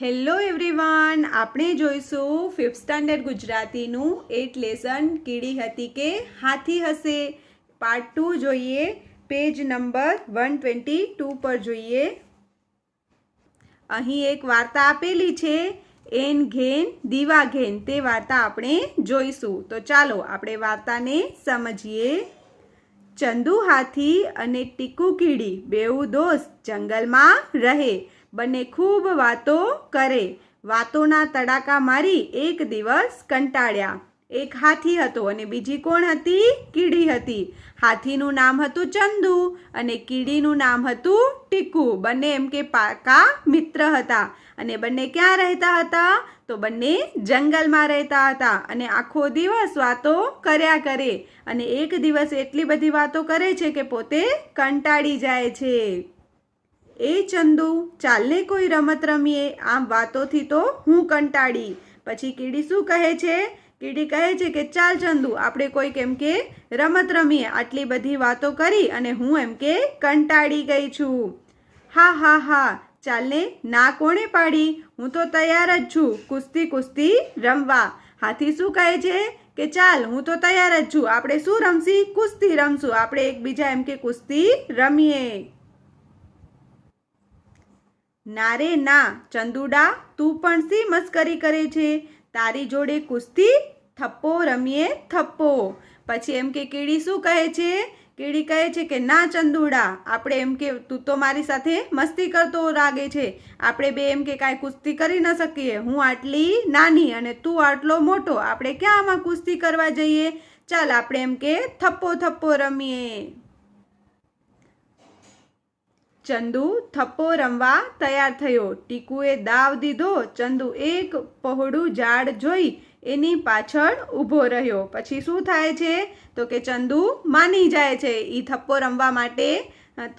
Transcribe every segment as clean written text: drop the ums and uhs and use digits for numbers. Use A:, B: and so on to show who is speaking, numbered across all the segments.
A: Hello everyone, આપણે જોઈશું 5th standard ગુજરાતીનું 8 lesson કીડી હતી કે હાથી હશે પાર્ટ 2 જોઈએ. પેજ નંબર 122 પર જોઈએ. અહીં એક વાર્તા આપેલી છે, એન ઘેન દીવા ઘેન. તે વાર્તા આપણે જોઈશું. તો ચાલો આપણે વાર્તાને સમજીએ. ચંદુ હાથી અને ટીકુ કીડી બેઉ દોસ્ત જંગલમાં રહે. બંને ખૂબ વાતો કરે. વાતોના તડાકા મારી એક દિવસ કંટાળ્યા. એક હાથી હતો અને બીજી કોણ હતી? કીડી હતી. હાથીનું નામ હતું ચંદુ અને કીડીનું નામ હતું ટીકુ. બંને એમ કે પાકા મિત્ર હતા. અને બંને ક્યાં રહેતા હતા? તો બંને જંગલમાં રહેતા હતા અને આખો દિવસ વાતો કર્યા કરે. અને એક દિવસ એટલી બધી વાતો કરે છે કે પોતે કંટાળી જાય છે. એ ચંદુ, ચાલને કોઈ રમત રમીએ, આમ વાતોથી તો હું કંટાળી. પછી કીડી શું કહે છે? કીડી કહે છે કે ચાલ ચંદુ, આપણે કોઈક એમ કે રમત રમીએ. આટલી બધી વાતો કરી અને હું એમ કે કંટાળી ગઈ છું. હા હા હા, ચાલને, ના કોણે પાડી? હું તો તૈયાર જ છું કુસ્તી કુસ્તી રમવા. હાથી શું કહે છે કે ચાલ, હું તો તૈયાર જ છું. આપણે શું રમશી? કુસ્તી રમશું. આપણે એકબીજા એમ કે કુસ્તી રમીએ. ના રે ના ચંદુડા, તું પણ શી મસ્કરી કરે છે? તારી જોડે કુસ્તી? થપ્પો રમીએ થપ્પો. પછી એમ કે કીડી શું કહે છે? કીડી કહે છે કે ના ચંદુડા, આપણે એમ કે તું તો મારી સાથે મસ્તી કરતો લાગે છે. આપણે બે એમ કે કાંઈ કુસ્તી કરી ન શકીએ. હું આટલી નાની અને તું આટલો મોટો. આપણે ક્યાં આમાં કુસ્તી કરવા જઈએ? ચાલ આપણે એમ કે થપ્પો થપ્પો રમીએ. ચંદુ થપ્પો રમવા તૈયાર થયો. ટીકુએ દાવ દીધો. ચંદુ એક પહોળું ઝાડ જોઈ એની પાછળ ઊભો રહ્યો. પછી શું થાય છે? તો કે ચંદુ માની જાય છે. એ થપ્પો રમવા માટે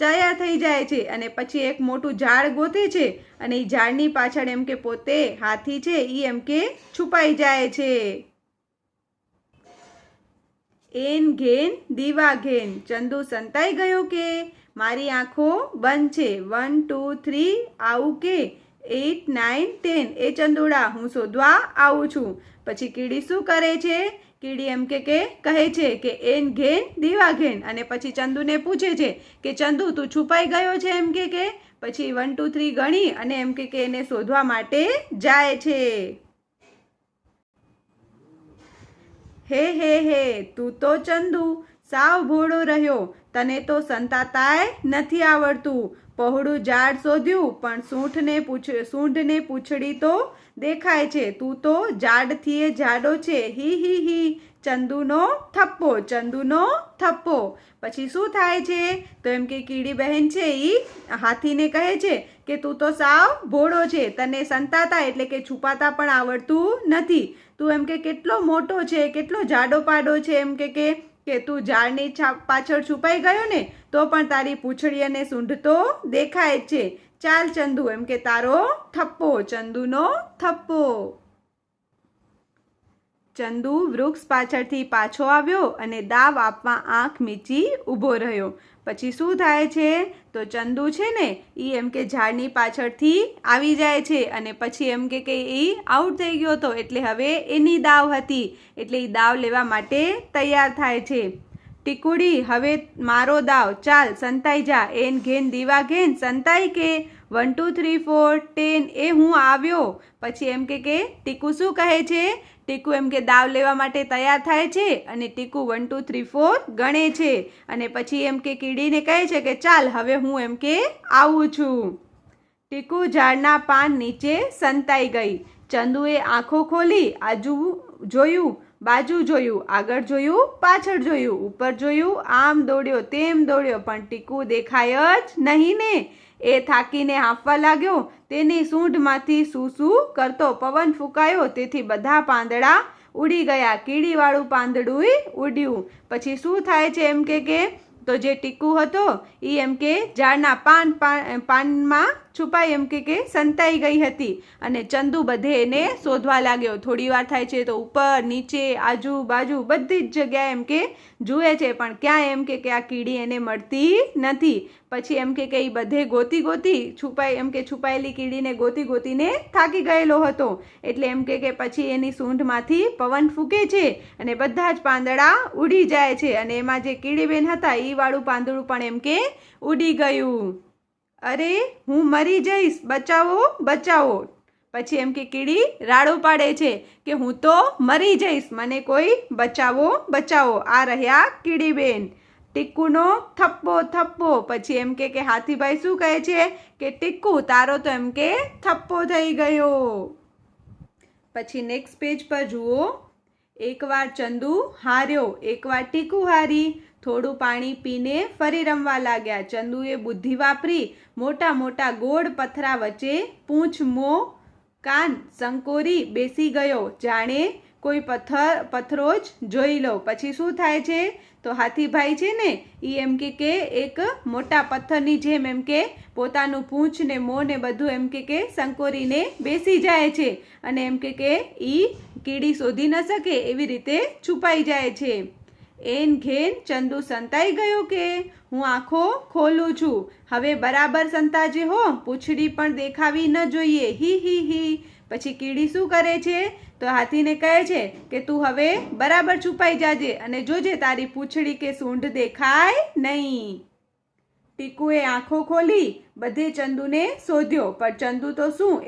A: તૈયાર થઈ જાય છે. અને પછી એક મોટું ઝાડ ગોતે છે અને એ ઝાડની પાછળ એમ કે પોતે હાથી છે એ એમ કે છુપાઈ જાય છે. એન ઘેન દીવા ઘેન. ચંદુ સંતાઈ ગયો કે મારી આંખો બંધ છે. 1 2 3 આવું કે 8 9 10. એ ચંદુડા, હું શોધવા આવું છું. પછી કીડી શું કરે છે? કીડી એમ કે કહે છે કે એન ઘેન દીવા ઘેન. અને પછી ચંદુને પૂછે છે કે ચંદુ, તું છુપાઈ ગયો છે? એમ કે પછી 1 2 3 ગણી અને એમ કે એને શોધવા માટે જાય છે. હે હે હે, તું તો ચંદુ સાવ ભોળો રહ્યો. તને તો સંતાતાય નથી આવડતું. પહોળું ઝાડ શોધ્યું પણ સૂંઢને પૂંછડી તો દેખાય છે. તું તો ઝાડથી જાડો છે. હી હી હી. ચંદુનો થપ્પો, ચંદુનો થપ્પો. પછી શું થાય છે? તો એમ કે કીડી બહેન છે એ હાથીને કહે છે કે તું તો સાવ ભોળો છે. તને સંતાતા એટલે કે છુપાતા પણ આવડતું નથી. તું એમ કે કેટલો મોટો છે, કેટલો જાડો પાડો છે. એમ કે તું ઝાડની પાછળ છુપાઈ ગયો ને, તો પણ તારી પૂંછડી અને સૂંઢ તો દેખાય છે. ચાલ ચંદુ, એમ કે તારો થપ્પો, ચંદુનો થપ્પો. ચંદુ વૃક્ષ પાછળથી પાછો આવ્યો અને દાવ આપવા આંખ મીચી ઊભો રહ્યો. પછી શું થાય છે? તો ચંદુ છે ને એ એમ કે ઝાડની પાછળથી આવી જાય છે અને પછી એમ કે એ આઉટ થઈ ગયો હતો. એટલે હવે એની દાવ હતી. એટલે એ દાવ લેવા માટે તૈયાર થાય છે. ટીકુડી, હવે મારો દાવ. ચાલ સંતાઈ જા. એન ઘેન દીવા ઘેન. સંતાઈ કે 1 2 3 4 10. એ હું આવ્યો. પછી એમ કે ટીકુ શું કહે છે? ટીકુ એમ કે દાવ લેવા માટે તૈયાર થાય છે અને ટીકુ 1 2 3 4 ગણે છે. અને પછી એમ કે કીડીને કહે છે કે ચાલ હવે હું એમ કે આવું છું. ટીકુ ઝાડના પાન નીચે સંતાઈ ગઈ. ચંદુએ આંખો ખોલી આજુ જોયું, બાજુ જોયું, આગળ જોયું, પાછળ જોયું, ઉપર જોયું, આમ દોડ્યો તેમ દોડ્યો, પણ ટીકુ દેખાય જ નહીં ને. એ થાકીને હાંફવા લાગ્યો. તેની સૂંઢમાંથી સૂ કરતો પવન ફૂંકાયો. તેથી બધા પાંદડા ઉડી ગયા. કીડીવાળું પાંદડું ઉડ્યું. પછી શું થાય છે? એમ કે તો જે ટીકુ હતો એ એમ કે ઝાડના પાનમાં છુપાઈ એમ કે સંતાઈ ગઈ હતી અને ચંદુ બધે એને શોધવા લાગ્યો. થોડી વાર થાય છે તો ઉપર નીચે આજુબાજુ બધી જ જગ્યાએ એમ કે જુએ છે, પણ ક્યાં એમ કે આ કીડી એને મળતી નથી. પછી એમ કે એ બધે ગોતી છુપાયેલી કીડીને ગોતીને થાકી ગયેલો હતો. એટલે એમ કે પછી એની સૂંઢમાંથી પવન ફૂંકે છે અને બધા જ પાંદડા ઉડી જાય છે અને એમાં જે કીડીબેન હતા એ વાળું પાંદડું પણ એમ કે ઉડી ગયું. અરે હું મરી જઈશ, બચાવો બચાવો. પછી એમ કે કીડી રાડો પાડે છે કે હું તો મરી જઈશ, મને કોઈ બચાવો બચાવો. આ રહ્યા કીડીબેન. ટીકુનો થપ્પો થપ્પો. પછી એમ કે હાથીભાઈ શું કહે છે કે ટીકુ તારો તો એમ કે થપ્પો થઈ ગયો. પછી નેક્સ્ટ પેજ પર જુઓ. એકવાર ચંદુ હાર્યો, એકવાર ટીકુ હારી. થોડું પાણી પીને ફરી રમવા લાગ્યા. ચંદુએ બુદ્ધિ વાપરી મોટા મોટા ગોળ પથરા વચ્ચે પૂંછ મોં કાન સંકોરી બેસી ગયો, જાણે કોઈ પથ્થરો જ જોઈ લો. પછી શું થાય છે તો હાથીભાઈ છે ને એ એમ કે એક મોટા પથ્થરની જેમ એમ કે પોતાનું પૂંછ ને મોં ને બધું એમ કે સંકોરીને બેસી જાય છે અને એમ કે એ કીડી શોધી ન શકે એવી રીતે છુપાઈ જાય છે. એન ઘેન ચંદુ સંતાઈ ગયો કે હું આંખો ખોલું છું, હવે બરાબર સંતાજે હો, પૂંછડી પણ દેખાવી ન જોઈએ, હી હી હી. પછી કીડી શું કરે છે તો હાથીને કહે છે કે તું હવે બરાબર છુપાઈ જાજે અને જોજે તારી પૂંછડી કે સૂંઢ દેખાય નહીં. ટીકુએ આંખો ખોલી બધે ચંદુને શોધ્યો, પણ ચંદુ તો શું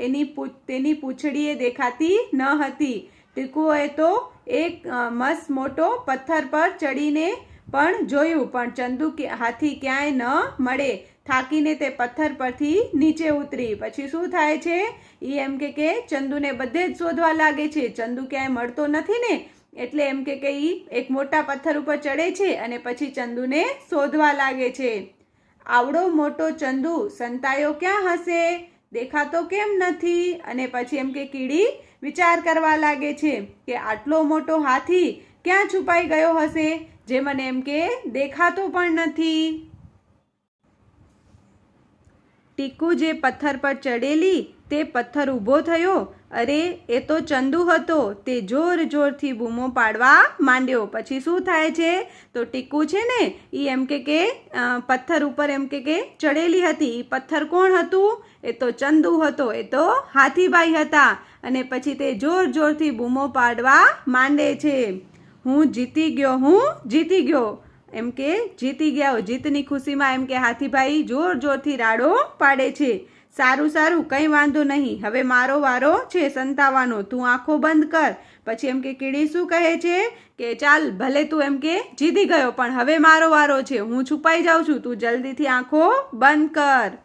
A: તેની પૂંછડીએ દેખાતી ન હતી. ટીકુએ તો એક મસ્ત મોટો પથ્થર પર ચડીને પણ જોયું, પણ ચંદુ હાથી ક્યાંય ન મળે. થાકીને તે પથ્થર પરથી નીચે ઉતરી. પછી શું થાય છે એ એમ કે ચંદુને બધે જ શોધવા લાગે છે. ચંદુ ક્યાંય મળતો નથી ને એટલે એમ કે એ એક મોટા પથ્થર ઉપર ચડે છે અને પછી ચંદુને શોધવા લાગે છે. આવડો મોટો ચંદુ સંતાયો ક્યાં હશે, દેખાતો કેમ નથી? અને પછી એમ કે કીડી વિચાર કરવા લાગે છે કે આટલો મોટો હાથી ક્યાં છુપાઈ ગયો હશે જે મને એમ કે દેખાતો પણ નથી. ટીકુ જે પથ્થર પર ચડેલી તે પથ્થર ઊભો થયો. અરે એ તો ચંદુ હતો. તે જોર જોરથી બૂમો પાડવા માંડ્યો. પછી શું થાય છે તો ટીકુ છે ને એ એમ કે પથ્થર ઉપર એમ કે ચડેલી હતી. એ પથ્થર કોણ હતું? એ તો ચંદુ હતો, એ તો હાથીભાઈ હતા. અને પછી તે જોર જોરથી બૂમો પાડવા માંડે છે, હું જીતી ગયો, હું જીતી ગયો. એમ કે જીતી ગયા. જીતની ખુશીમાં એમ કે હાથીભાઈ જોર જોરથી રાડો પાડે છે. સારું સારું, કંઈ વાંધો નહીં, હવે મારો વારો છે સંતાવાનો, તું આંખો બંધ કર. પછી એમ કે કીડી શું કહે છે કે ચાલ ભલે તું એમ કે જીતી ગયો પણ હવે મારો વારો છે, હું છુપાઈ જાઉં છું, તું જલ્દીથી આંખો બંધ કર.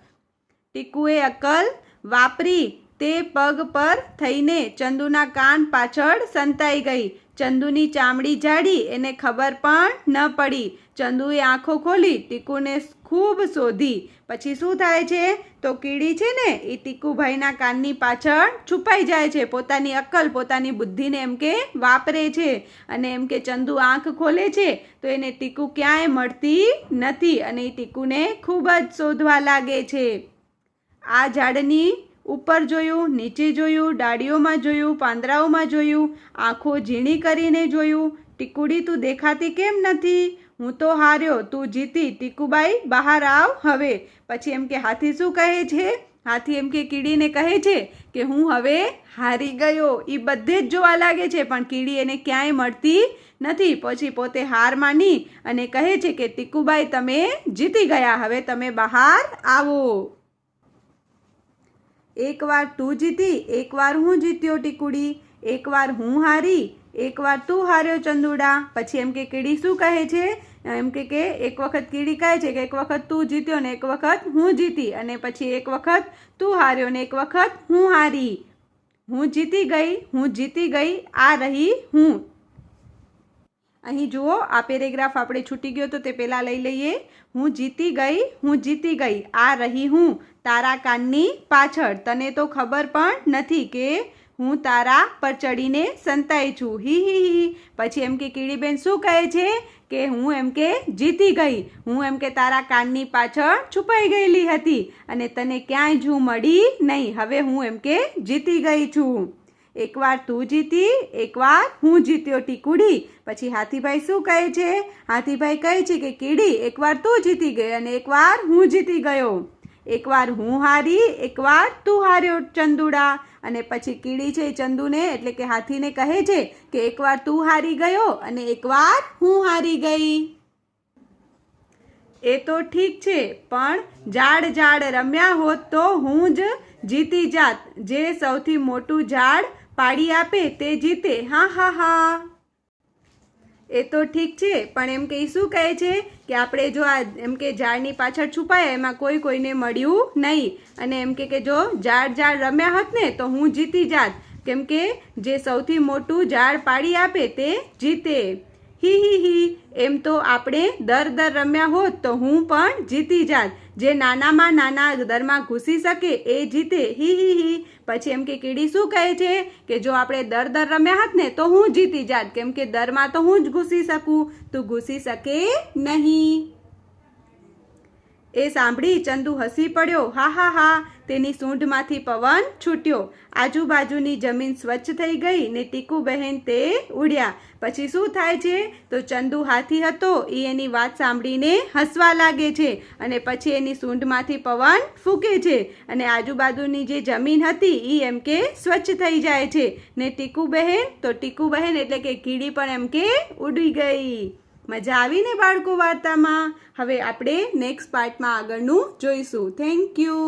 A: ટીકુએ અક્કલ વાપરી તે પગ પર થઈને ચંદુના કાન પાછળ સંતાઈ ગઈ. ચંદુની ચામડી જાડી, એને ખબર પણ ન પડી. ચંદુએ આંખો ખોલી ટીકુને ખૂબ શોધી. પછી શું થાય છે તો કીડી છે ને એ ટીકુભાઈના કાનની પાછળ છુપાઈ જાય છે. પોતાની અક્કલ પોતાની બુદ્ધિને એમ કે વાપરે છે અને એમ કે ચંદુ આંખ ખોલે છે તો એને ટીકુ ક્યાંય મળતી નથી અને એ ટીકુને ખૂબ જ શોધવા લાગે છે. આ ઝાડની ઉપર જોયું, નીચે જોયું, ડાળીઓમાં જોયું, પાંદડાઓમાં જોયું, આંખો ઝીણી કરીને જોયું. ટીકુડી તું દેખાતી કેમ નથી? હું તો હાર્યો, તું જીતી. ટીકુબાઈ બહાર આવ હવે. પછી એમ કે હાથી શું કહે છે? હાથી એમ કે કીડીને કહે છે કે હું હવે હારી ગયો. એ બધે જ જોવા લાગે છે પણ કીડી એને ક્યાંય મળતી નથી. પછી પોતે હાર માની અને કહે છે કે ટીકુબાઈ તમે જીતી ગયા, હવે તમે બહાર આવો. એકવાર તું જીતી, એકવાર હું જીત્યો ટીકુડી, એકવાર હું હારી, એકવાર તું હાર્યો ચંદુડા. પછી એમ કે કીડી શું કહે છે? એમ કે એક વખત કીડી કહે છે કે એક વખત તું જીત્યો ને એક વખત હું જીતી અને પછી એક વખત તું હાર્યો ને એક વખત હું હારી. હું જીતી ગઈ, હું જીતી ગઈ, આ રહી હું. અહીં જુઓ આ પેરેગ્રાફ આપણે છૂટી ગયો તો તે પહેલાં લઈ લઈએ. હું જીતી ગઈ, હું જીતી ગઈ, આ રહી હું તારા કાનની પાછળ. તને તો ખબર પણ નથી કે હું તારા પર ચડીને સંતાઈ છું હી. પછી એમ કે કીડીબેન શું કહે છે કે હું એમ કે જીતી ગઈ, હું એમ કે તારા કાનની પાછળ છુપાઈ ગયેલી હતી અને તને ક્યાંય જૂ મળી નહીં, હવે હું એમ કે જીતી ગઈ છું. એકવાર તું જીતી, એકવાર હું જીત્યો ટીકુડી. પછી હાથીભાઈ શું કહે છે? હાથીભાઈ કહે છે કે કીડી એકવાર તું જીતી ગઈ અને એકવાર હું જીતી ગયો. એકવાર હું હારી, એકવાર તું હાર્યો ચંદુડા. અને પછી કીડી છે ચંદુને એટલે કે હાથીને કહે છે કે એકવાર તું હારી ગયો અને એકવાર હું હારી ગઈ. એ તો ઠીક છે, પણ ઝાડ રમ્યા હોત તો હું જ જીતી જાત, જે સૌથી મોટું ઝાડ પાડી આપે તે જીતે, હા હા હા. એ તો ઠીક છે, પણ એમ કે શું કહે છે કે આપણે જો આ એમ કે ઝાડની પાછળ છુપાયા એમાં કોઈને મળ્યું નહીં, અને એમ કે જો ઝાડ રમ્યા હોત ને તો હું જીતી જાત, કેમ કે જે સૌથી મોટું ઝાડ પાડી આપે તે જીતે. હી. એમ તો આપણે દર રમ્યા હોત તો હું પણ જીતી જાત, જે નાનામાં નાના દરમાં ઘૂસી શકે એ જીતે, હી. પછી એમ કે કીડી શું કહે છે કે જો આપણે દર રમ્યા હોત ને તો હું જીતી જાત, કેમ કે દરમાં તો હું જ ઘૂસી શકું, તું ઘૂસી શકે નહીં. એ સાંભળી ચંદુ હસી પડ્યો, હા. તેની સૂંઢમાંથી પવન છૂટ્યો, આજુબાજુની જમીન સ્વચ્છ થઈ ગઈ ને ટીકુ બહેન તે ઉડ્યા. પછી શું થાય છે તો ચંદુ હાથી હતો એ એની વાત સાંભળીને હસવા લાગે છે અને પછી એની સૂંઢમાંથી પવન ફૂંકે છે અને આજુબાજુની જે જમીન હતી એ એમ કે સ્વચ્છ થઈ જાય છે ને ટીકુ બહેન એટલે કે કીડી પણ એમ કે ઉડી ગઈ. મજા આવી ને બાળકો વાર્તામાં? હવે આપણે નેક્સ્ટ પાર્ટમાં આગળનું જોઈશું. Thank you.